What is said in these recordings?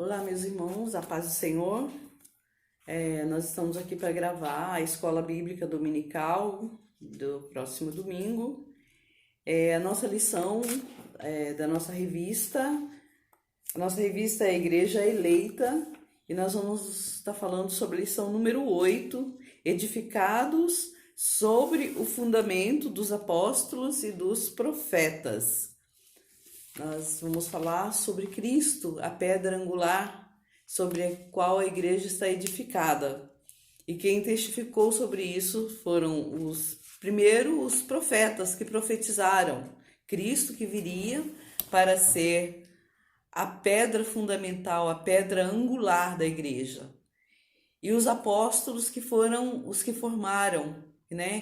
Olá, meus irmãos, a paz do Senhor. Nós estamos aqui para gravar a Escola Bíblica Dominical do próximo domingo. A nossa lição da nossa revista. A nossa revista é a Igreja Eleita e nós vamos estar falando sobre a lição número 8, Edificados sobre o fundamento dos apóstolos e dos profetas. Nós vamos falar sobre Cristo, a pedra angular, sobre a qual a igreja está edificada. E quem testificou sobre isso foram os profetas que profetizaram Cristo que viria para ser a pedra fundamental, a pedra angular da igreja. E os apóstolos que foram os que formaram,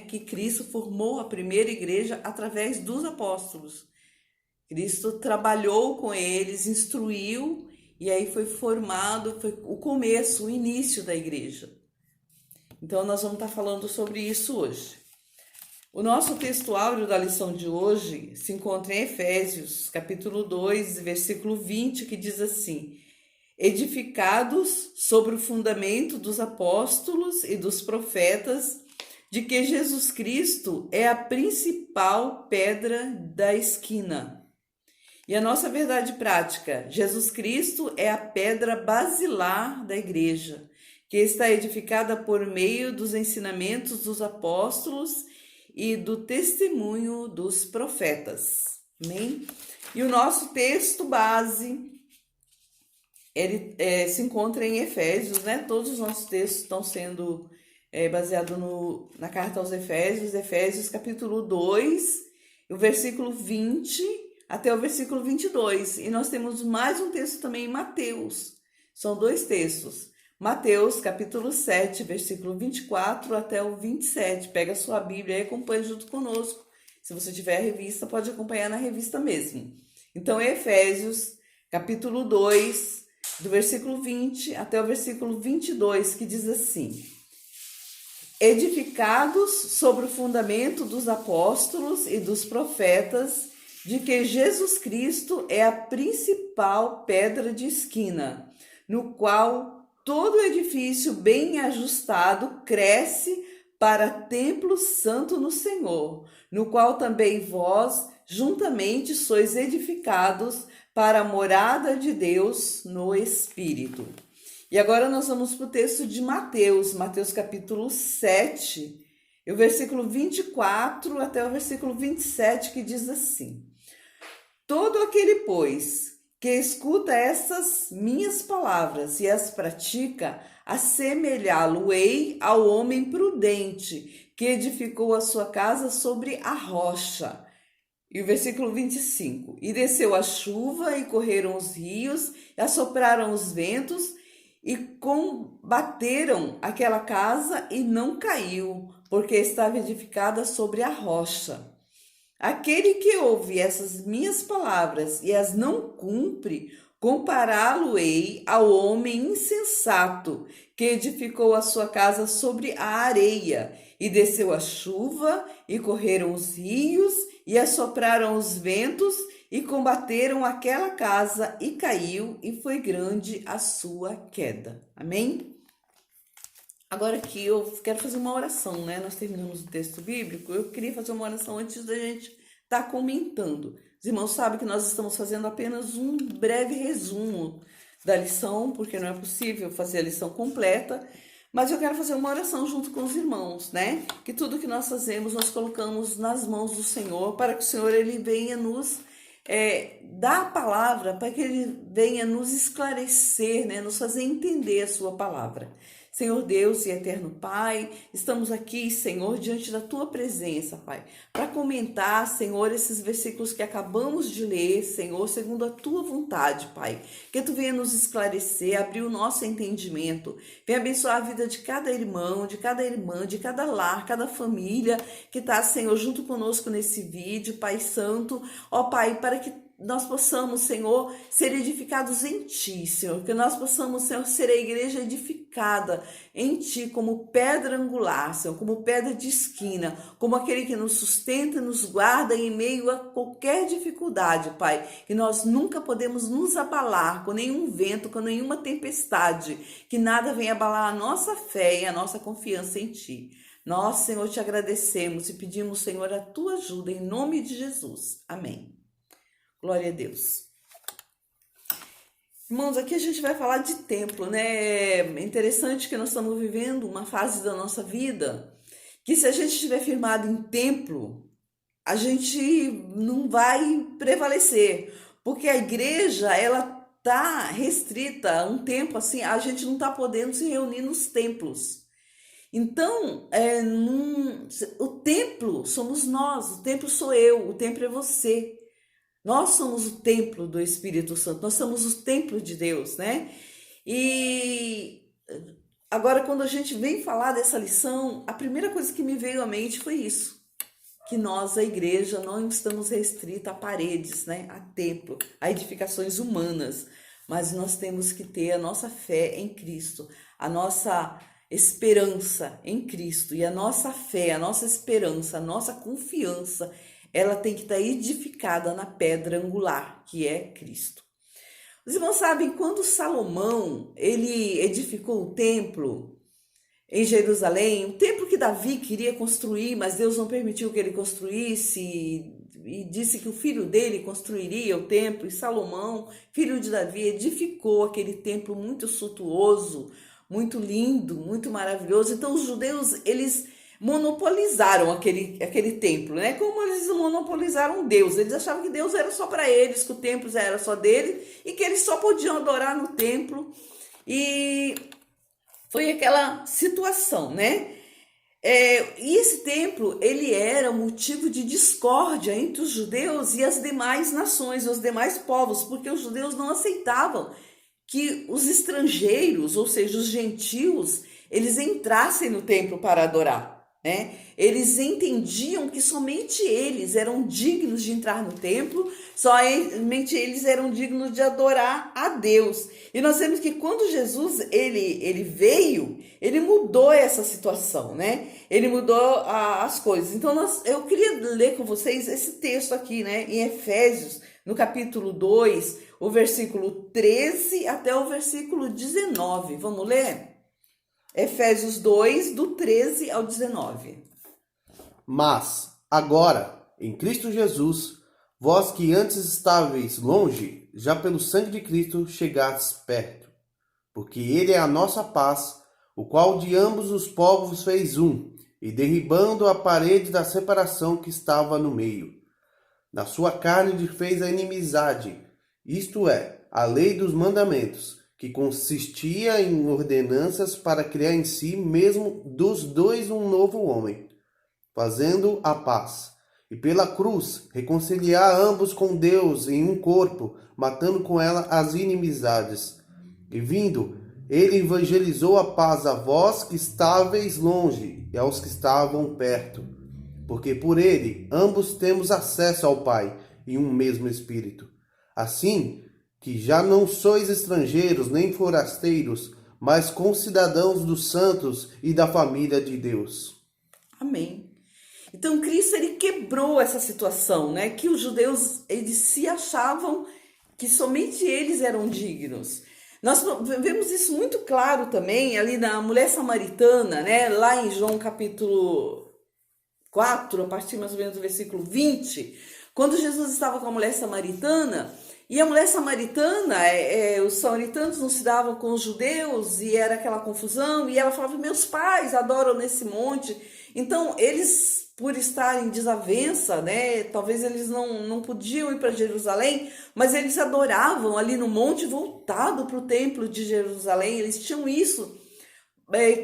que Cristo formou a primeira igreja através dos apóstolos. Cristo trabalhou com eles, instruiu, e aí foi formado, foi o começo, o início da igreja. Então nós vamos estar falando sobre isso hoje. O nosso texto áureo da lição de hoje se encontra em Efésios, capítulo 2, versículo 20, que diz assim: edificados sobre o fundamento dos apóstolos e dos profetas, de que Jesus Cristo é a principal pedra da esquina. E a nossa verdade prática, Jesus Cristo é a pedra basilar da igreja, que está edificada por meio dos ensinamentos dos apóstolos e do testemunho dos profetas. Amém? E o nosso texto base, ele se encontra em Efésios, Todos os nossos textos estão sendo baseados na carta aos Efésios, Efésios capítulo 2, o versículo 20 até o versículo 22. E nós temos mais um texto também em Mateus. São dois textos. Mateus, capítulo 7, versículo 24 até o 27. Pega a sua Bíblia e acompanha junto conosco. Se você tiver a revista, pode acompanhar na revista mesmo. Então, Efésios, capítulo 2, do versículo 20 até o versículo 22, que diz assim: edificados sobre o fundamento dos apóstolos e dos profetas, de que Jesus Cristo é a principal pedra de esquina, no qual todo edifício bem ajustado cresce para templo santo no Senhor, no qual também vós juntamente sois edificados para a morada de Deus no Espírito. E agora nós vamos para o texto de Mateus, Mateus capítulo 7, o versículo 24 até o versículo 27, que diz assim: todo aquele, pois, que escuta essas minhas palavras e as pratica, assemelhá-lo-ei ao homem prudente, que edificou a sua casa sobre a rocha. E o versículo 25, e desceu a chuva, e correram os rios, e assopraram os ventos, e combateram aquela casa, e não caiu, porque estava edificada sobre a rocha. Aquele que ouve essas minhas palavras e as não cumpre, compará-lo-ei ao homem insensato, que edificou a sua casa sobre a areia, e desceu a chuva, e correram os rios, e assopraram os ventos, e combateram aquela casa, e caiu, e foi grande a sua queda. Amém? Agora aqui eu quero fazer uma oração, Nós terminamos o texto bíblico, eu queria fazer uma oração antes da gente estar comentando. Os irmãos sabem que nós estamos fazendo apenas um breve resumo da lição, porque não é possível fazer a lição completa, mas eu quero fazer uma oração junto com os irmãos, Que tudo que nós fazemos, nós colocamos nas mãos do Senhor, para que o Senhor ele venha nos dar a palavra, para que ele venha nos esclarecer, nos fazer entender a sua palavra. Senhor Deus e eterno Pai, estamos aqui, Senhor, diante da Tua presença, Pai, para comentar, Senhor, esses versículos que acabamos de ler, Senhor, segundo a Tua vontade, Pai. Que Tu venha nos esclarecer, abrir o nosso entendimento, venha abençoar a vida de cada irmão, de cada irmã, de cada lar, cada família que está, Senhor, junto conosco nesse vídeo, Pai Santo, ó Pai, para que nós possamos, Senhor, ser edificados em Ti, Senhor, que nós possamos, Senhor, ser a igreja edificada em Ti como pedra angular, Senhor, como pedra de esquina, como aquele que nos sustenta e nos guarda em meio a qualquer dificuldade, Pai, que nós nunca podemos nos abalar com nenhum vento, com nenhuma tempestade, que nada venha abalar a nossa fé e a nossa confiança em Ti. Nós, Senhor, te agradecemos e pedimos, Senhor, a Tua ajuda em nome de Jesus. Amém. Glória a Deus. Irmãos, aqui a gente vai falar de templo, né? É interessante que nós estamos vivendo uma fase da nossa vida que, se a gente estiver firmado em templo, a gente não vai prevalecer, porque a igreja, ela tá restrita a um tempo assim, a gente não tá podendo se reunir nos templos. Então, o templo somos nós, o templo sou eu, o templo é você. Nós somos o templo do Espírito Santo, nós somos o templo de Deus, né? E agora, quando a gente vem falar dessa lição, a primeira coisa que me veio à mente foi isso, que nós, a igreja, não estamos restritos a paredes, né? A templo, a edificações humanas, mas nós temos que ter a nossa fé em Cristo, a nossa esperança em Cristo, e a nossa fé, a nossa esperança, a nossa confiança, ela tem que estar edificada na pedra angular, que é Cristo. Os irmãos sabem, quando Salomão, ele edificou o templo em Jerusalém, o templo que Davi queria construir, mas Deus não permitiu que ele construísse, e disse que o filho dele construiria o templo, e Salomão, filho de Davi, edificou aquele templo muito suntuoso, muito lindo, muito maravilhoso. Então os judeus, eles monopolizaram aquele templo, né? Como eles monopolizaram Deus. Eles achavam que Deus era só para eles, que o templo já era só deles e que eles só podiam adorar no templo. E foi aquela situação, né? E esse templo, ele era motivo de discórdia entre os judeus e as demais nações, os demais povos, porque os judeus não aceitavam que os estrangeiros, ou seja, os gentios, eles entrassem no templo para adorar, né? Eles entendiam que somente eles eram dignos de entrar no templo, somente eles eram dignos de adorar a Deus. E nós vemos que quando Jesus ele veio, ele mudou essa situação, né? Ele mudou as coisas. Então eu queria ler com vocês esse texto aqui, né? Em Efésios, no capítulo 2, o versículo 13 até o versículo 19. Vamos ler? Efésios 2, do 13 ao 19. Mas, agora, em Cristo Jesus, vós que antes estáveis longe, já pelo sangue de Cristo chegastes perto. Porque Ele é a nossa paz, o qual de ambos os povos fez um, e derribando a parede da separação que estava no meio. Na sua carne fez a inimizade, isto é, a lei dos mandamentos, que consistia em ordenanças para criar em si mesmo dos dois um novo homem, fazendo a paz, e pela cruz reconciliar ambos com Deus em um corpo, matando com ela as inimizades. E vindo, ele evangelizou a paz a vós que estáveis longe e aos que estavam perto, porque por ele ambos temos acesso ao Pai em um mesmo Espírito. Assim que já não sois estrangeiros nem forasteiros, mas concidadãos dos santos e da família de Deus. Amém. Então Cristo, ele quebrou essa situação, né? Que os judeus, eles se achavam que somente eles eram dignos. Nós vemos isso muito claro também ali na mulher samaritana, né? Lá em João capítulo 4, a partir mais ou menos do versículo 20, quando Jesus estava com a mulher samaritana, e a mulher samaritana, os samaritanos não se davam com os judeus, e era aquela confusão, e ela falava, meus pais adoram nesse monte. Então, eles, por estarem em desavença, né, talvez eles não podiam ir para Jerusalém, mas eles adoravam ali no monte voltado para o templo de Jerusalém. Eles tinham isso,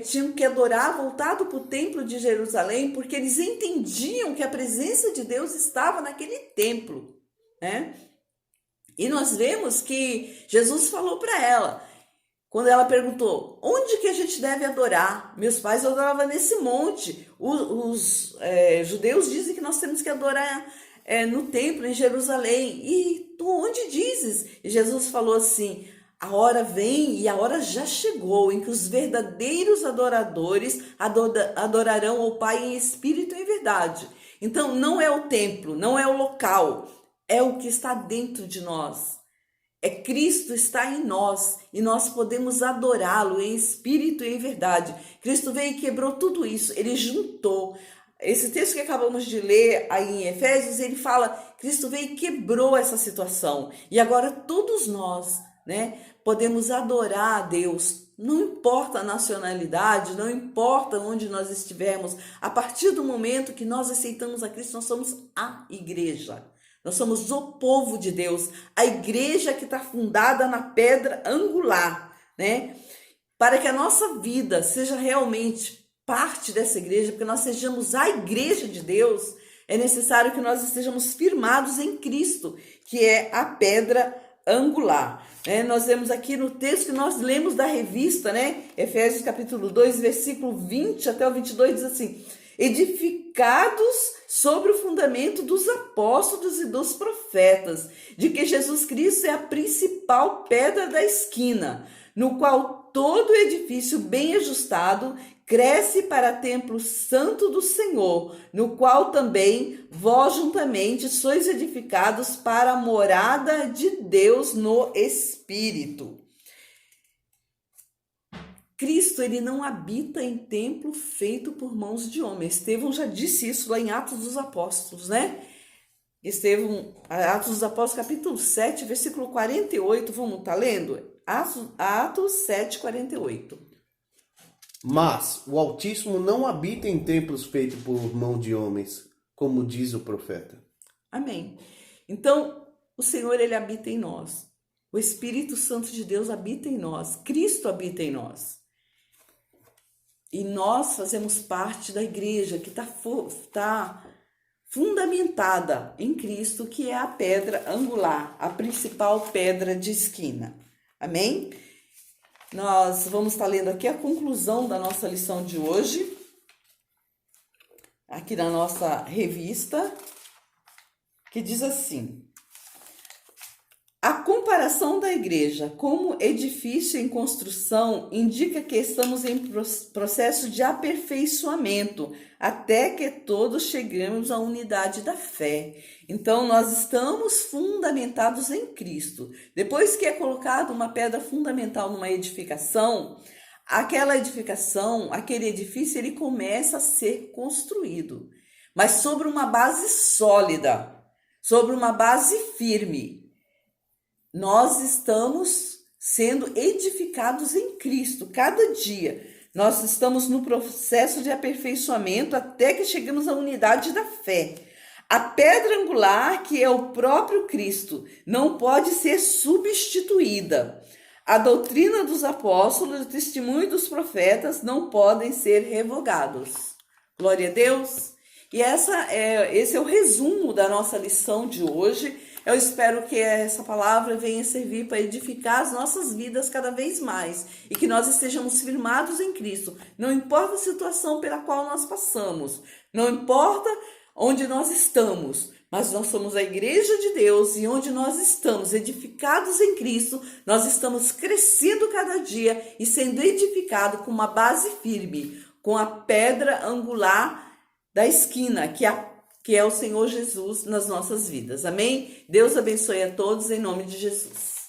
tinham que adorar voltado para o templo de Jerusalém, porque eles entendiam que a presença de Deus estava naquele templo, né? E nós vemos que Jesus falou para ela, quando ela perguntou, onde que a gente deve adorar? Meus pais adoravam nesse monte. Os judeus dizem que nós temos que adorar no templo em Jerusalém. E tu onde dizes? E Jesus falou assim: a hora vem e a hora já chegou em que os verdadeiros adoradores adorarão ao Pai em espírito e em verdade. Então não é o templo, não é o local, é o que está dentro de nós. É Cristo está em nós e nós podemos adorá-lo em espírito e em verdade. Cristo veio e quebrou tudo isso, ele juntou. Esse texto que acabamos de ler aí em Efésios, ele fala, Cristo veio e quebrou essa situação. E agora todos nós, podemos adorar a Deus. Não importa a nacionalidade, não importa onde nós estivermos. A partir do momento que nós aceitamos a Cristo, nós somos a igreja. Nós somos o povo de Deus, a igreja que está fundada na pedra angular, Para que a nossa vida seja realmente parte dessa igreja, porque nós sejamos a igreja de Deus, é necessário que nós estejamos firmados em Cristo, que é a pedra angular. Nós vemos aqui no texto que nós lemos da revista, Efésios capítulo 2, versículo 20 até o 22, diz assim: edificados sobre o fundamento dos apóstolos e dos profetas, de que Jesus Cristo é a principal pedra da esquina, no qual todo edifício bem ajustado cresce para templo santo do Senhor, no qual também vós juntamente sois edificados para a morada de Deus no Espírito. Cristo, ele não habita em templo feito por mãos de homens. Estevão já disse isso lá em Atos dos Apóstolos, Estevão, Atos dos Apóstolos, capítulo 7, versículo 48, vamos estar lendo? Atos 7, 48. Mas o Altíssimo não habita em templos feitos por mão de homens, como diz o profeta. Amém. Então, o Senhor, ele habita em nós. O Espírito Santo de Deus habita em nós. Cristo habita em nós. E nós fazemos parte da igreja que está fundamentada em Cristo, que é a pedra angular, a principal pedra de esquina. Amém? Nós vamos estar lendo aqui a conclusão da nossa lição de hoje, aqui na nossa revista, que diz assim: a comparação da igreja como edifício em construção indica que estamos em processo de aperfeiçoamento, até que todos cheguemos à unidade da fé. Então, nós estamos fundamentados em Cristo. Depois que é colocado uma pedra fundamental numa edificação, aquela edificação, aquele edifício, ele começa a ser construído, mas sobre uma base sólida, sobre uma base firme. Nós estamos sendo edificados em Cristo cada dia. Nós estamos no processo de aperfeiçoamento até que chegamos à unidade da fé. A pedra angular, que é o próprio Cristo, não pode ser substituída. A doutrina dos apóstolos, o testemunho dos profetas não podem ser revogados. Glória a Deus! E esse é o resumo da nossa lição de hoje. Eu espero que essa palavra venha servir para edificar as nossas vidas cada vez mais e que nós estejamos firmados em Cristo. Não importa a situação pela qual nós passamos, não importa onde nós estamos, mas nós somos a igreja de Deus e onde nós estamos edificados em Cristo, nós estamos crescendo cada dia e sendo edificados com uma base firme, com a pedra angular da esquina, que é o Senhor Jesus nas nossas vidas. Amém? Deus abençoe a todos em nome de Jesus.